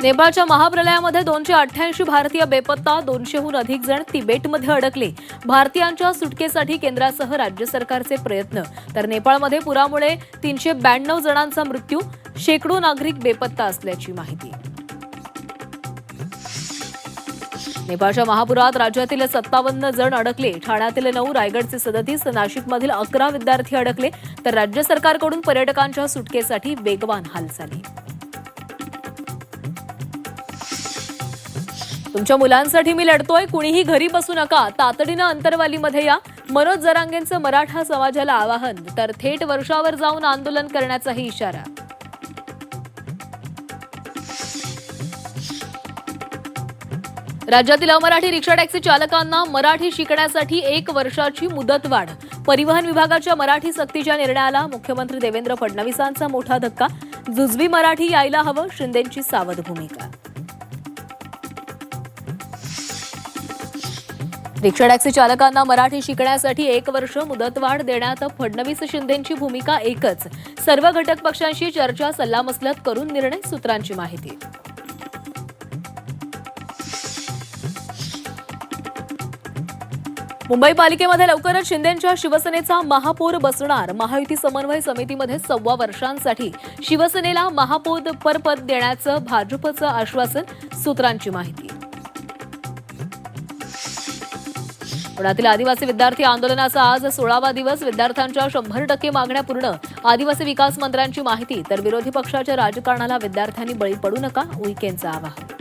नेपाळच्या महाप्रलयामध्ये 288 भारतीय बेपत्ता, 200हून अधिक जण तिबेटमध्ये अडकले. भारतीयांच्या सुटकेसाठी केंद्रासह राज्य सरकारचे प्रयत्न. तर नेपाळमध्ये पुरामुळे 392 जणांचा मृत्यू, शेकडो नागरिक बेपत्ता असल्याची माहिती. नेपाळच्या महापुरात राज्यातील 57 जण अडकले. ठाण्यातील 9, रायगडचे 37, नाशिकमधील 11 विद्यार्थी अडकले. तर राज्य सरकारकडून पर्यटकांच्या सुटकेसाठी वेगवान हालचाली. तुमच्या मुलांसाठी मी लढतोय, कुणीही घरी बसू नका, तातडीनं अंतरवालीमध्ये या. मनोज जरांगेंचं मराठा समाजाला आवाहन. तर थेट वर्षावर जाऊन आंदोलन करण्याचाही इशारा. राज्यातील अमराठी रिक्षा टॅक्सी चालकांना मराठी शिकण्यासाठी 1 वर्षाची मुदतवाढ. परिवहन विभागाच्या मराठी सक्तीच्या निर्णयाला मुख्यमंत्री देवेंद्र फडणवीसांचा मोठा धक्का. जुजवी मराठी यायला हवं, शिंदेंची सावध भूमिका. रिक्षा टॅक्सी चालकांना मराठी शिकण्यासाठी 1 वर्ष मुदतवाढ देण्यात फडणवीस शिंदेंची भूमिका एकच. सर्व घटक पक्षांशी चर्चा, सल्लामसलत करून निर्णय, सूत्रांची माहिती. मुंबई पालिकेमध्ये लवकरच शिंदेंच्या शिवसेनेचा महापौर बसणार. महायुती समन्वय समितीमध्ये 1.25 वर्षांसाठी शिवसेनेला महापौरपद देण्याचं भाजपचं आश्वासन, सूत्रांची माहिती. पुण्यातील आदिवासी विद्यार्थी आंदोलनाचा आज 16वा दिवस. विद्यार्थ्यांच्या 100% मागण्या पूर्ण. आदिवासी विकास मंत्र्यांची माहिती. तर विरोधी पक्षाच्या राजकारणाला विद्यार्थ्यांनी बळी पडू नका, उईकेंचं आवाहन.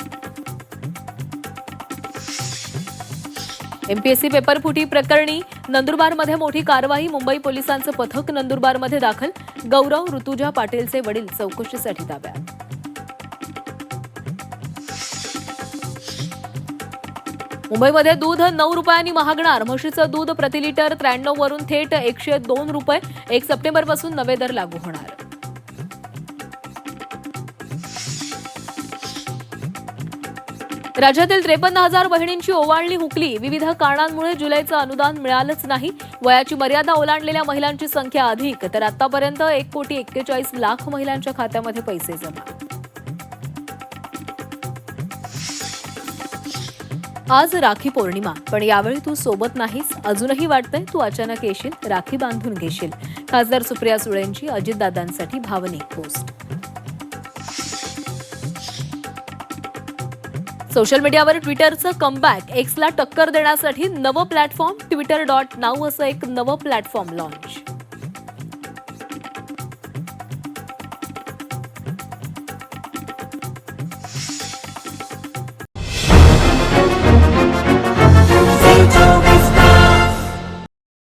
एमपीएससी पेपरफुटी प्रकरणी नंदुरबारमध्ये मोठी कारवाई. मुंबई पोलिसांचं पथक नंदुरबारमध्ये दाखल. गौरव ऋतुजा पाटीलचे वडील चौकशीसाठी ताब्यात. मुंबईमध्ये दूध 9 रुपयांनी महागणार. म्हशीचं दूध प्रतिलिटर 93 वरून थेट 102 रुपये. 1 सप्टेंबरपासून नवे दर लागू होणार. राज्यातील 53,000 बहिणींची ओवाळणी हुकली. विविध कारणांमुळे जुलैचं अनुदान मिळालंच नाही. वयाची मर्यादा ओलांडलेल्या महिलांची संख्या अधिक. तर आतापर्यंत 1,41,00,000 महिलांच्या खात्यामध्ये पैसे जमा. आज राखी पौर्णिमा, पण यावेळी तू सोबत नाहीस. अजूनही वाटतंय तू अचानक येशील, राखी बांधून घेशील. खासदार सुप्रिया सुळेंची अजितदादांसाठी भावनिक पोस्ट. सोशल मीडियावर ट्विटरचं कमबॅक. एक्सला टक्कर देण्यासाठी नवं प्लॅटफॉर्म. Twitter.now असं एक नवं प्लॅटफॉर्म लॉन्च.